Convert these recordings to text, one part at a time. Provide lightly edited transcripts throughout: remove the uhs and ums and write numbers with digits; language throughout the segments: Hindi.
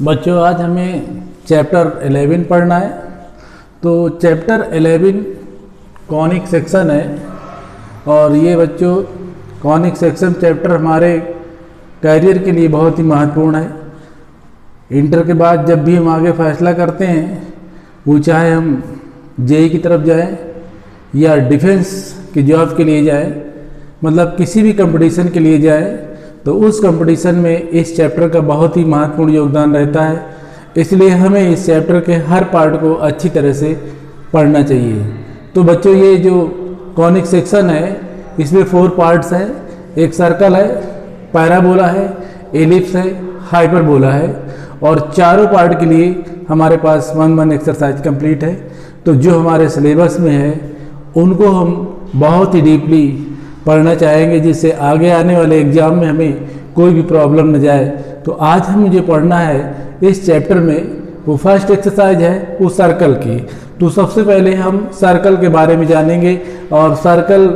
बच्चों आज हमें चैप्टर 11 पढ़ना है। तो चैप्टर 11 कॉनिक सेक्शन है और ये बच्चों कॉनिक सेक्शन चैप्टर हमारे कैरियर के लिए बहुत ही महत्वपूर्ण है। इंटर के बाद जब भी हम आगे फैसला करते हैं, वो चाहे हम जेई की तरफ जाएं या डिफेंस की जॉब के लिए जाएं, मतलब किसी भी कंपटीशन के लिए जाएं, तो उस कंपटीशन में इस चैप्टर का बहुत ही महत्वपूर्ण योगदान रहता है। इसलिए हमें इस चैप्टर के हर पार्ट को अच्छी तरह से पढ़ना चाहिए। तो बच्चों ये जो कॉनिक सेक्शन है इसमें 4 पार्ट्स हैं। एक सर्कल है, पैराबोला है, एलिप्स है, हाइपरबोला है और चारों पार्ट के लिए हमारे पास 1 एक्सरसाइज कंप्लीट है। तो जो हमारे सिलेबस में है उनको हम बहुत ही डीपली पढ़ना चाहेंगे, जिससे आगे आने वाले एग्जाम में हमें कोई भी प्रॉब्लम न जाए। तो आज हमें जो पढ़ना है इस चैप्टर में, वो फर्स्ट एक्सरसाइज है वो सर्कल की। तो सबसे पहले हम सर्कल के बारे में जानेंगे और सर्कल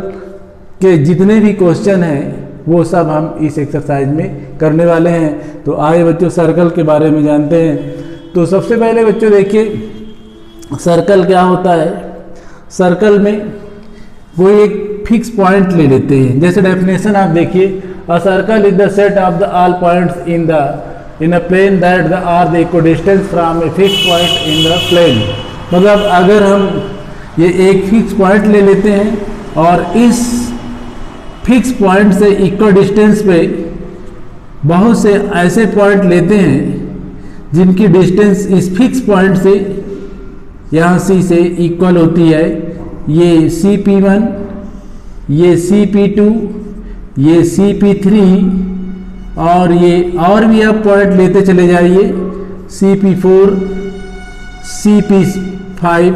के जितने भी क्वेश्चन हैं वो सब हम इस एक्सरसाइज में करने वाले हैं। तो आइए बच्चों सर्कल के बारे में जानते हैं। तो सबसे पहले बच्चों देखिए सर्कल क्या होता है। सर्कल में कोई एक फिक्स पॉइंट ले लेते हैं। जैसे डेफिनेशन आप देखिए, a circle is the set of the all points in a plane that the are the equidistance from a fix point in the plane. मतलब अगर हम ये एक फिक्स पॉइंट ले लेते हैं और इस फिक्स पॉइंट से इक्विडिस्टेंस पे बहुत से ऐसे पॉइंट लेते हैं जिनकी डिस्टेंस इस फिक्स पॉइंट से यहाँ सी से इक्वल होती है। ये CP1, ये CP2, ये CP3 और ये और भी आप पॉइंट लेते चले जाइए, CP4, CP5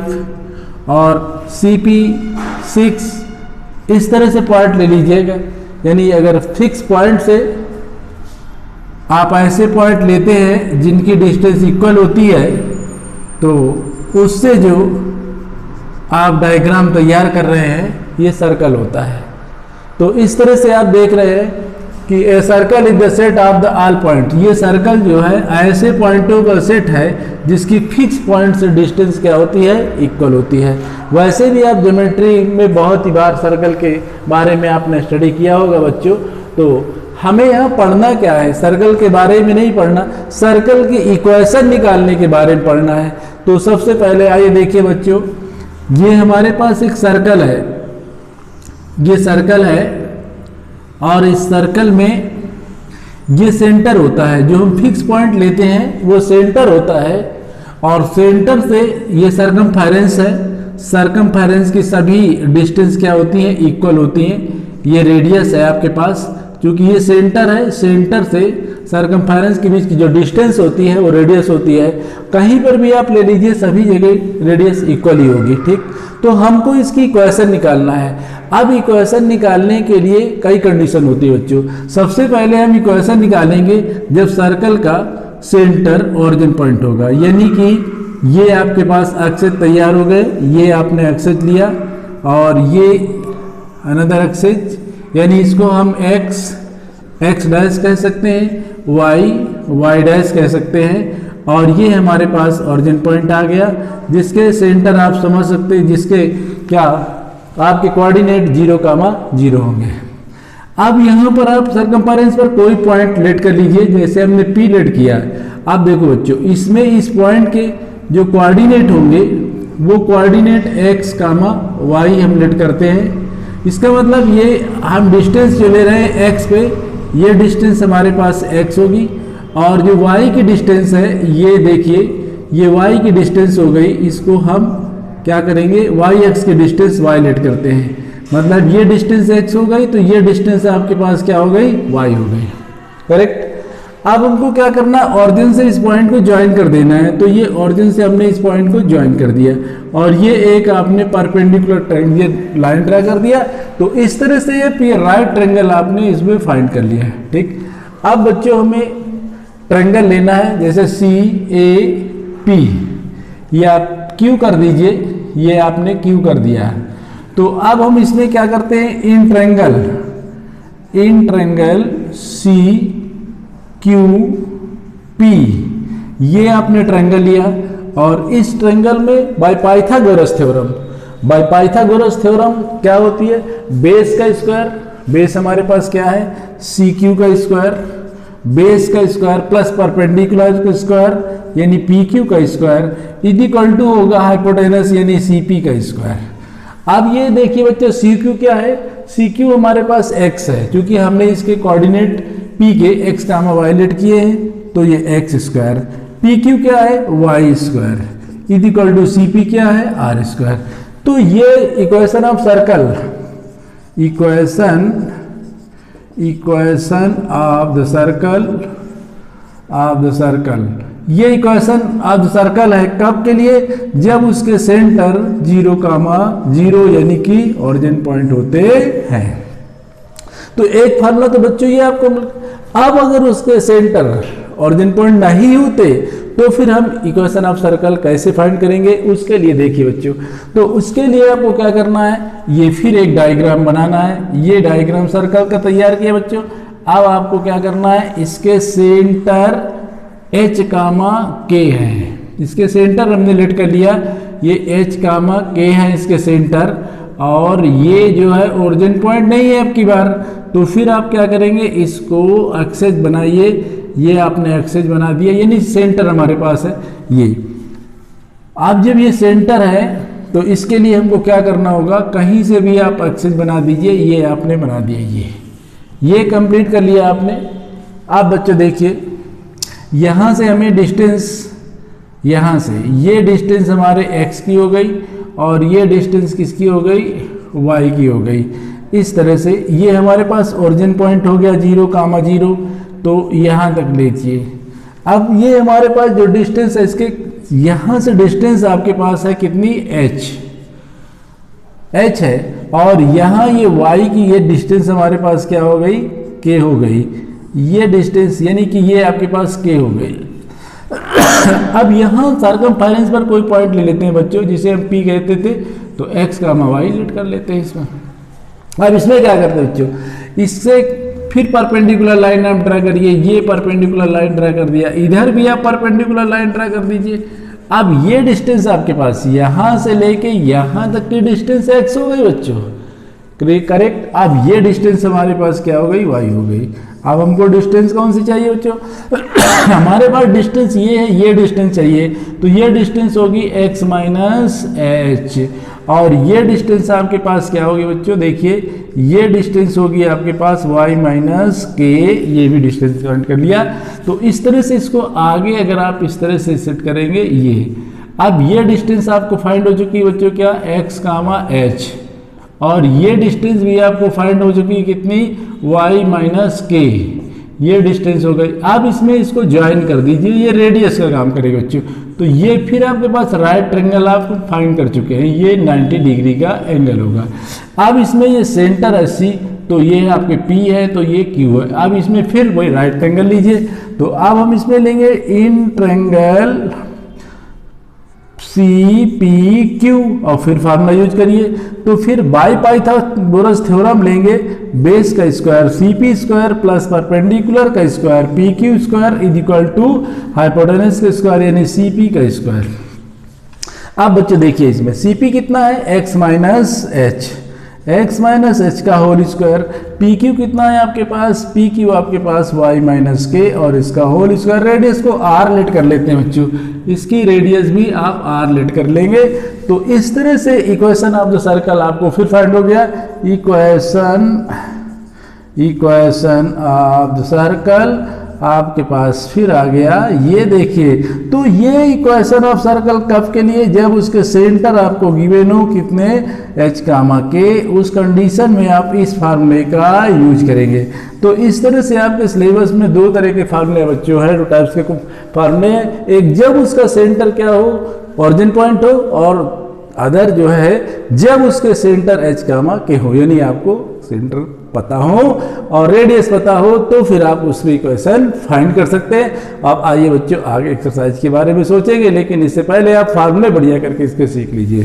और CP6, इस तरह से पॉइंट ले लीजिएगा। यानी अगर फिक्स पॉइंट से आप ऐसे पॉइंट लेते हैं जिनकी डिस्टेंस इक्वल होती है, तो उससे जो आप डायग्राम तैयार कर रहे हैं ये सर्कल होता है। तो इस तरह से आप देख रहे हैं कि a circle is the set of the all point. ये सर्कल जो है ऐसे पॉइंटों का सेट है जिसकी फिक्स पॉइंट से डिस्टेंस क्या होती है, इक्वल होती है। वैसे भी आप ज्योमेट्री में बहुत ही बार सर्कल के बारे में आपने स्टडी किया होगा बच्चों। तो हमें यहाँ पढ़ना क्या है, सर्कल के बारे में नहीं पढ़ना, सर्कल की इक्वेशन निकालने के बारे में पढ़ना है। तो सबसे पहले आइए देखिए बच्चों, ये हमारे पास एक सर्कल है, ये सर्कल है और इस सर्कल में ये सेंटर होता है। जो हम फिक्स पॉइंट लेते हैं वो सेंटर होता है और सेंटर से ये सर्कमफेरेंस है। सर्कमफेरेंस की सभी डिस्टेंस क्या होती हैं, इक्वल होती हैं। ये रेडियस है आपके पास, क्योंकि ये सेंटर है, सेंटर से सर्कमफेरेंस के बीच की जो डिस्टेंस होती है वो रेडियस होती है। कहीं पर भी आप ले लीजिए सभी जगह रेडियस इक्वल ही होगी, ठीक। तो हमको इसकी इक्वेशन निकालना है। अब इक्वेशन निकालने के लिए कई कंडीशन होती है बच्चों। सबसे पहले हम इक्वेशन निकालेंगे जब सर्कल का सेंटर ओरिजिन पॉइंट होगा, यानी कि ये आपके पास एक्सेस तैयार हो गए, ये आपने एक्सेस लिया और ये अनदर एक्सेस, यानी इसको हम x डैश कह सकते हैं, y डैश कह सकते हैं और ये हमारे पास ओरिजिन पॉइंट आ गया, जिसके सेंटर आप समझ सकते हैं, जिसके क्या आपके कोऑर्डिनेट 0,0 होंगे। अब यहाँ पर आप सर्कमफेरेंस पर कोई पॉइंट लेट कर लीजिए, जैसे हमने P लेट किया। अब देखो बच्चों, इसमें इस पॉइंट के जो कोऑर्डिनेट होंगे वो कोऑर्डिनेट x, y हम लेट करते हैं। इसका मतलब ये हम डिस्टेंस जो ले रहे हैं x पे, ये डिस्टेंस हमारे पास x होगी और जो y की डिस्टेंस है, ये देखिए ये y की डिस्टेंस हो गई। इसको हम क्या करेंगे, y की डिस्टेंस y लेट करते हैं। मतलब ये डिस्टेंस x हो गई तो ये डिस्टेंस आपके पास क्या हो गई, y हो गई, करेक्ट। अब हमको क्या करना, ऑरिजिन से इस पॉइंट को ज्वाइन कर देना है। तो ये ऑरिजिन से हमने इस पॉइंट को ज्वाइन कर दिया और ये एक आपने परपेंडिकुलर ट्रायंगल लाइन ड्रा कर दिया। तो इस तरह से ये राइट ट्रायंगल आपने इसमें फाइंड कर लिया है, ठीक। अब बच्चों हमें ट्रायंगल लेना है, जैसे CAP, ये आप Q कर दीजिए, ये आपने Q कर दिया है। तो अब हम इसमें क्या करते हैं, इन ट्रायंगल CQP ये आपने ट्रायंगल लिया और इस ट्रायंगल में बाय पाइथागोरस थ्योरम क्या होती है, बेस का स्क्वायर, बेस हमारे पास क्या है सी क्यू का स्क्वायर, बेस का स्क्वायर प्लस परपेंडिकुलर का स्क्वायर यानी पी क्यू का स्क्वायर इज इक्वल टू होगा हाइपोटेनस यानी सी पी का स्क्वायर। अब ये देखिए बच्चों सी क्यू क्या है, सी क्यू हमारे पास x है, क्योंकि हमने इसके कोऑर्डिनेट p के x, y लेट किए हैं तो ये x स्क्वायर, पी क्यू क्या है y square is equal to c p क्या है r स्क्वायर। तो ये equation of circle, equation of the circle, ये इक्वेशन ऑफ द सर्कल है कब के लिए, जब उसके सेंटर 0, यानी कि ओरिजिन पॉइंट होते हैं। तो एक फार्मूला तो बच्चों ये आपको अब अगर उसके सेंटर ओरिजिन पॉइंट नहीं होते तो फिर हम इक्वेशन ऑफ सर्कल कैसे फाइंड करेंगे, उसके लिए देखिए बच्चों, तो उसके लिए आपको क्या करना है, ये फिर एक डायग्राम बनाना है। ये डायग्राम सर्कल का तैयार किया बच्चों। अब आपको क्या करना है, इसके सेंटर H, K है, इसके सेंटर हमने लेट कर लिया, ये H, K है इसके सेंटर, और ये जो है ओरिजिन पॉइंट नहीं है अब की बार, तो फिर आप क्या करेंगे, इसको एक्सेस बनाइए, ये आपने एक्सेस बना दिया यानी सेंटर हमारे पास है ये। अब जब ये सेंटर है तो इसके लिए हमको क्या करना होगा, कहीं से भी आप एक्सेस बना दीजिए, ये आपने बना दिया, ये कंप्लीट कर लिया आपने। आप बच्चों देखिए यहाँ से हमें डिस्टेंस, यहाँ से ये डिस्टेंस हमारे x की हो गई और ये डिस्टेंस किसकी हो गई, y की हो गई। इस तरह से ये हमारे पास ओरिजिन पॉइंट हो गया 0, तो यहाँ तक लीजिए। अब ये हमारे पास जो डिस्टेंस है, इसके यहाँ से डिस्टेंस आपके पास है कितनी, h है, और यहाँ ये y की ये डिस्टेंस हमारे पास क्या हो गई, k हो गई, ये डिस्टेंस यानी कि ये आपके पास k हो गई। अब यहाँ सर्कमफेरेंस पर कोई पॉइंट ले लेते हैं बच्चों, जिसे हम p कहते थे, तो x, y लेट कर लेते हैं इसमें। अब इसमें क्या करते हैं बच्चों, इससे फिर परपेंडिकुलर लाइन आप ड्रा करिए, ये परपेंडिकुलर लाइन ड्रा कर दिया, इधर भी आप परपेंडिकुलर लाइन ड्रा कर दीजिए। अब ये डिस्टेंस आपके पास यहाँ से लेके यहाँ तक की डिस्टेंस x हो गई बच्चों, करेक्ट। अब ये डिस्टेंस हमारे पास क्या हो गई, y हो गई। अब हमको डिस्टेंस कौन सी चाहिए बच्चों, हमारे पास डिस्टेंस ये है, ये डिस्टेंस चाहिए, तो ये डिस्टेंस होगी x माइनस h, और ये डिस्टेंस आपके पास क्या होगी बच्चों, देखिए ये डिस्टेंस होगी आपके पास y माइनस k, ये भी डिस्टेंस काउंट कर लिया। तो इस तरह से इसको आगे अगर आप इस तरह से सेट करेंगे, ये अब ये डिस्टेंस आपको फाइंड हो चुकी है बच्चों क्या, x, h, और ये डिस्टेंस भी आपको फाइंड हो चुकी है कितनी, y माइनस k, ये डिस्टेंस हो गई। अब इसमें इसको ज्वाइन कर दीजिए, ये रेडियस का काम करेगा बच्चों। तो ये फिर आपके पास राइट ट्रायंगल आप फाइंड कर चुके हैं, ये 90 डिग्री का एंगल होगा। अब इसमें ये सेंटर है C, तो ये आपके P है, तो ये Q है। अब इसमें फिर वही राइट ट्रायंगल लीजिए, तो अब हम इसमें लेंगे इन ट्रायंगल CPQ और फिर फार्मूला यूज करिए, तो फिर बाय पाइथागोरस थ्योरम लेंगे, बेस का square CP square plus perpendicular का square PQ square is equal to hypotenuse का स्क्वायर यानी CP का स्क्वायर। अब बच्चों देखिए इसमें CP कितना है, x माइनस h का होल स्क्वायर, PQ कितना है आपके पास, PQ आपके पास y माइनस k और इसका होल स्क्वायर। रेडियस को r लेट कर लेते हैं बच्चों, इसकी रेडियस भी आप r लेट कर लेंगे। तो इस तरह से इक्वेशन ऑफ द सर्कल आपको फिर फाइंड हो गया, इक्वेशन ऑफ द सर्कल आपके पास फिर आ गया। ये देखिए, तो ये इक्वेशन ऑफ सर्कल कब के लिए, जब उसके सेंटर आपको गिवन हो कितने, h, k, उस कंडीशन में आप इस फार्मूले का यूज करेंगे। तो इस तरह से आपके सिलेबस में दो तरह के फार्मूले बच्चों हैं, दो टाइप्स के फार्मूले, एक जब उसका सेंटर क्या हो, ओरिजिन पॉइंट हो, और अदर जो है जब उसके सेंटर h, k हो, यानी आपको सेंटर पता हो और रेडियस पता हो, तो फिर आप उसमें इक्वेशन फाइंड कर सकते हैं। अब आइए बच्चों आगे एक्सरसाइज के बारे में सोचेंगे, लेकिन इससे पहले आप फार्मूले बढ़िया करके इसके सीख लीजिए।